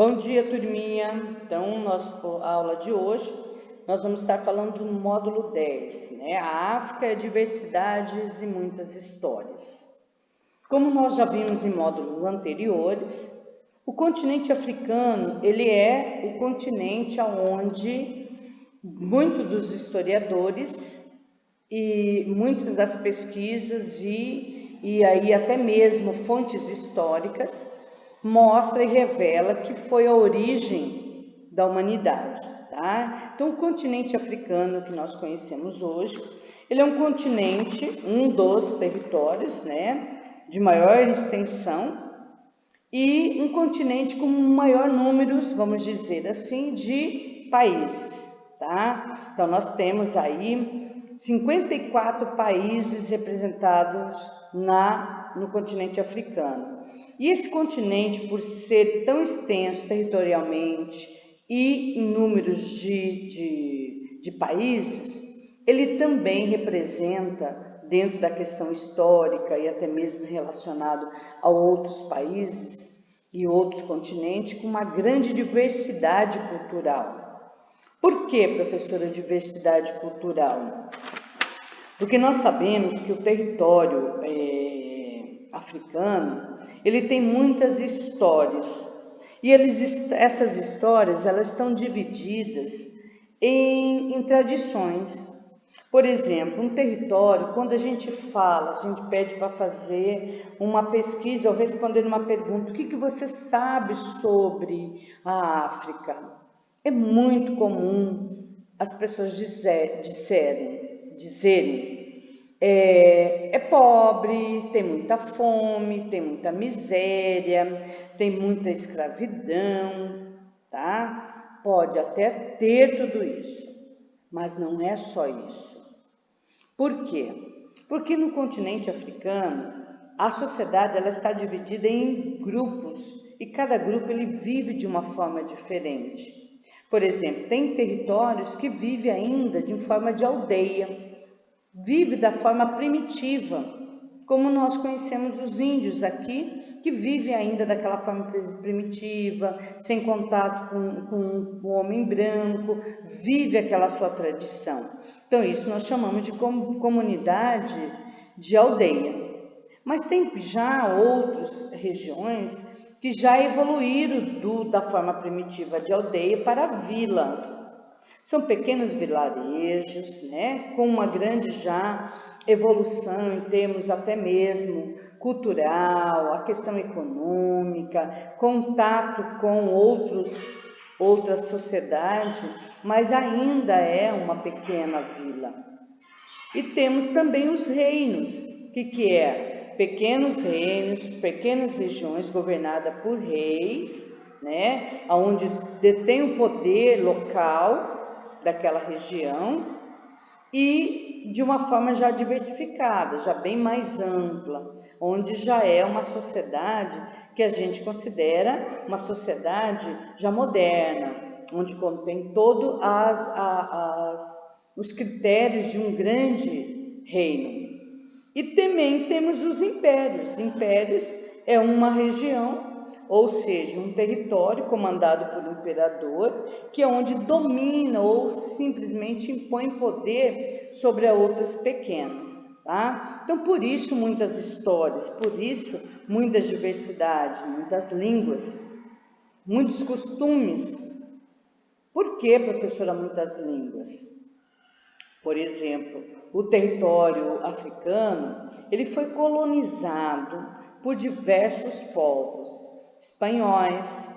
Bom dia, turminha. Então, a aula de hoje, nós vamos estar falando do módulo 10, né? A África, diversidades e muitas histórias. Como nós já vimos em módulos anteriores, o continente africano, ele é o continente onde muitos dos historiadores e muitas das pesquisas e aí até mesmo fontes históricas mostra e revela que foi a origem da humanidade, tá? Então, o continente africano que nós conhecemos hoje, ele é um continente, um dos territórios, né, de maior extensão e um continente com maior número, vamos dizer assim, de países, tá? Então, nós temos aí 54 países representados no continente africano. E esse continente, por ser tão extenso territorialmente e em números de países, ele também representa, dentro da questão histórica e até mesmo relacionado a outros países e outros continentes, com uma grande diversidade cultural. Por que, professora, diversidade cultural? Porque nós sabemos que o território africano, ele tem muitas histórias e essas histórias elas estão divididas em tradições. Por exemplo, um território, quando a gente pede para fazer uma pesquisa ou responder uma pergunta, o que você sabe sobre a África? É muito comum as pessoas dizerem é pobre, tem muita fome, tem muita miséria, tem muita escravidão, tá? Pode até ter tudo isso, mas não é só isso. Por quê? Porque no continente africano, a sociedade ela está dividida em grupos e cada grupo ele vive de uma forma diferente. Por exemplo, tem territórios que vivem ainda de forma de aldeia, vive da forma primitiva, como nós conhecemos os índios aqui, que vivem ainda daquela forma primitiva, sem contato com o homem branco, vive aquela sua tradição. Então, isso nós chamamos de comunidade de aldeia. Mas tem já outras regiões que já evoluíram da forma primitiva de aldeia para vilas. São pequenos vilarejos, né, com uma grande já evolução em termos até mesmo cultural, a questão econômica, contato com outra sociedade, mas ainda é uma pequena vila. E temos também os reinos, que é? Pequenos reinos, pequenas regiões governadas por reis, né, onde detém o poder local daquela região e de uma forma já diversificada, já bem mais ampla, onde já é uma sociedade que a gente considera uma sociedade já moderna, onde contém todos os critérios de um grande reino. E também temos os impérios. Impérios é uma região, ou seja, um território comandado por um imperador, que é onde domina ou simplesmente impõe poder sobre outras pequenas, tá? Então, por isso muitas histórias, por isso muitas diversidades, muitas línguas, muitos costumes. Por que, professora, muitas línguas? Por exemplo, o território africano, ele foi colonizado por diversos povos, espanhóis,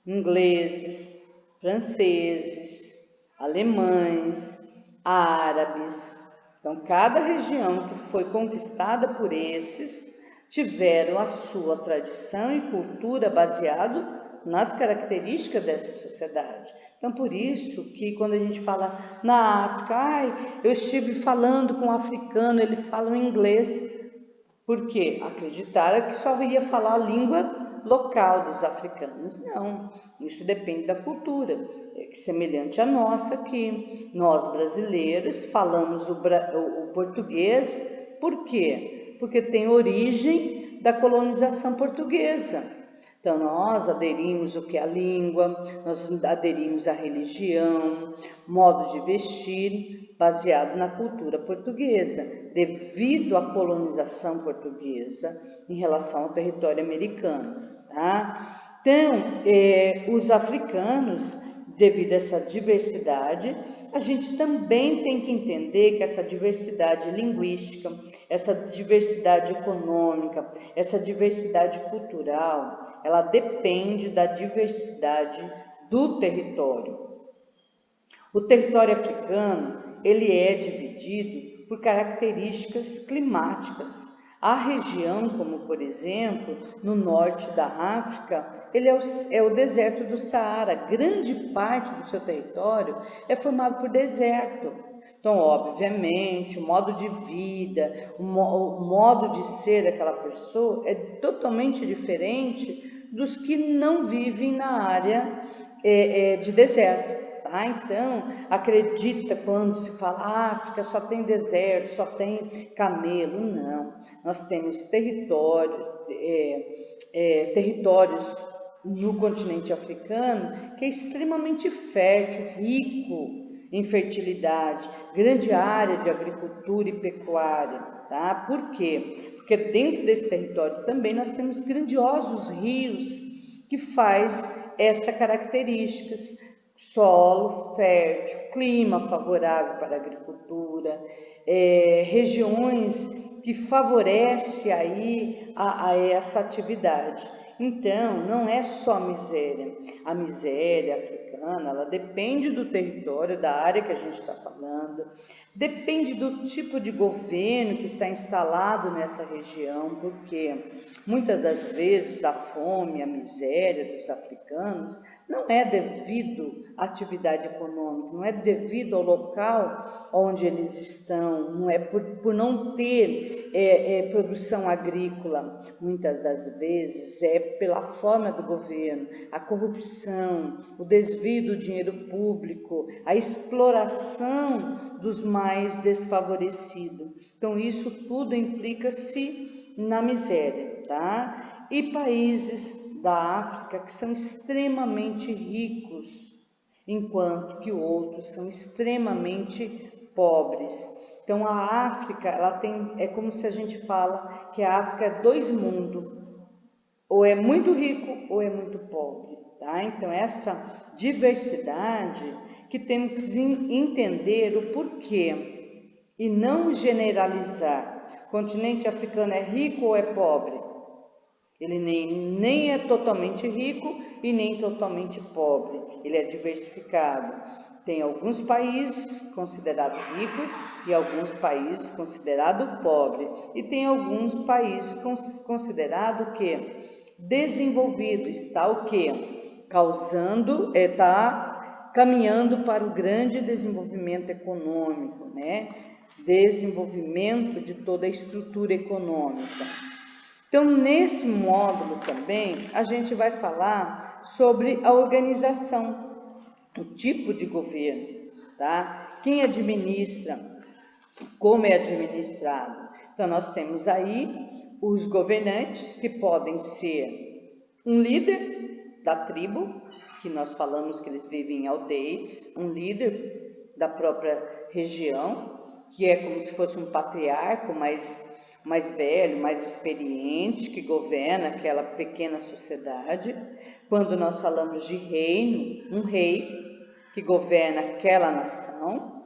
ingleses, franceses, alemães, árabes. Então, cada região que foi conquistada por esses tiveram a sua tradição e cultura baseado nas características dessa sociedade. Então, por isso que quando a gente fala na África, eu estive falando com um africano, ele fala inglês, porque acreditaram que só ia falar a língua local dos africanos. Não, isso depende da cultura, é semelhante à nossa aqui. Nós brasileiros falamos o português, por quê? Porque tem origem da colonização portuguesa. Então, nós aderimos o que é a língua, nós aderimos a religião, modo de vestir, baseado na cultura portuguesa, devido à colonização portuguesa em relação ao território americano, tá? Então, os africanos, devido a essa diversidade, a gente também tem que entender que essa diversidade linguística, essa diversidade econômica, essa diversidade cultural, ela depende da diversidade do território. O território africano, ele é dividido por características climáticas. A região, como por exemplo, no norte da África, ele é o deserto do Saara. Grande parte do seu território é formado por deserto. Então, obviamente, o modo de vida, o modo de ser daquela pessoa é totalmente diferente dos que não vivem na área de deserto. Tá? Então, acredita quando se fala África só tem deserto, só tem camelo. Não, nós temos territórios no continente africano que é extremamente fértil, rico em fertilidade, grande área de agricultura e pecuária. Tá? Por quê? Porque dentro desse território também nós temos grandiosos rios que faz essa características. Solo fértil, clima favorável para a agricultura, regiões que favorecem aí a essa atividade. Então, não é só miséria. A miséria africana, ela depende do território, da área que a gente está falando, depende do tipo de governo que está instalado nessa região, porque muitas das vezes a fome, a miséria dos africanos não é devido à atividade econômica, não é devido ao local onde eles estão, não é por não ter produção agrícola. Muitas das vezes é pela forma do governo, a corrupção, o desvio do dinheiro público, a exploração dos mais desfavorecidos. Então, isso tudo implica-se na miséria, tá? E países da África que são extremamente ricos, enquanto que outros são extremamente pobres. Então a África, é como se a gente fala que a África é dois mundos, ou é muito rico ou é muito pobre, tá? Então essa diversidade que temos que entender o porquê e não generalizar. O continente africano é rico ou é pobre? Ele nem é totalmente rico e nem totalmente pobre. Ele é diversificado. Tem alguns países considerados ricos e alguns países considerados pobres. E tem alguns países considerados o quê? Desenvolvido. Está o quê? Está caminhando para o grande desenvolvimento econômico, né? Desenvolvimento de toda a estrutura econômica. Então, nesse módulo também, a gente vai falar sobre a organização, o tipo de governo, tá? Quem administra, como é administrado. Então, nós temos aí os governantes, que podem ser um líder da tribo, que nós falamos que eles vivem em aldeias, um líder da própria região, que é como se fosse um patriarca, mais velho, mais experiente, que governa aquela pequena sociedade. Quando nós falamos de reino, um rei que governa aquela nação,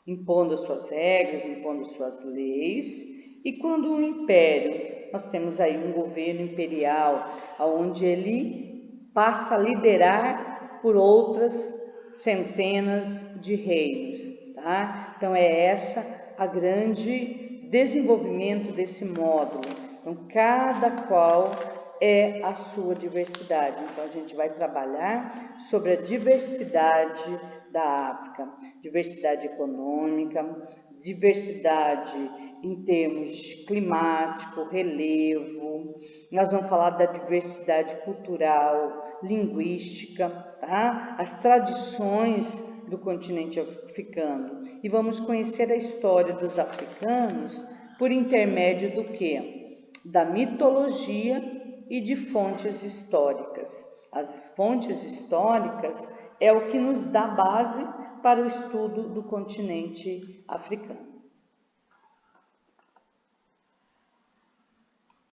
impondo as suas regras, impondo as suas leis. E quando um império, nós temos aí um governo imperial, onde ele passa a liderar por outras centenas de reinos, tá? Então é essa a grande desenvolvimento desse módulo. Então, cada qual é a sua diversidade. Então, a gente vai trabalhar sobre a diversidade da África, diversidade econômica, diversidade em termos de climático, relevo. Nós vamos falar da diversidade cultural, linguística, tá? As tradições do continente africano. E vamos conhecer a história dos africanos por intermédio do quê? Da mitologia e de fontes históricas. As fontes históricas é o que nos dá base para o estudo do continente africano.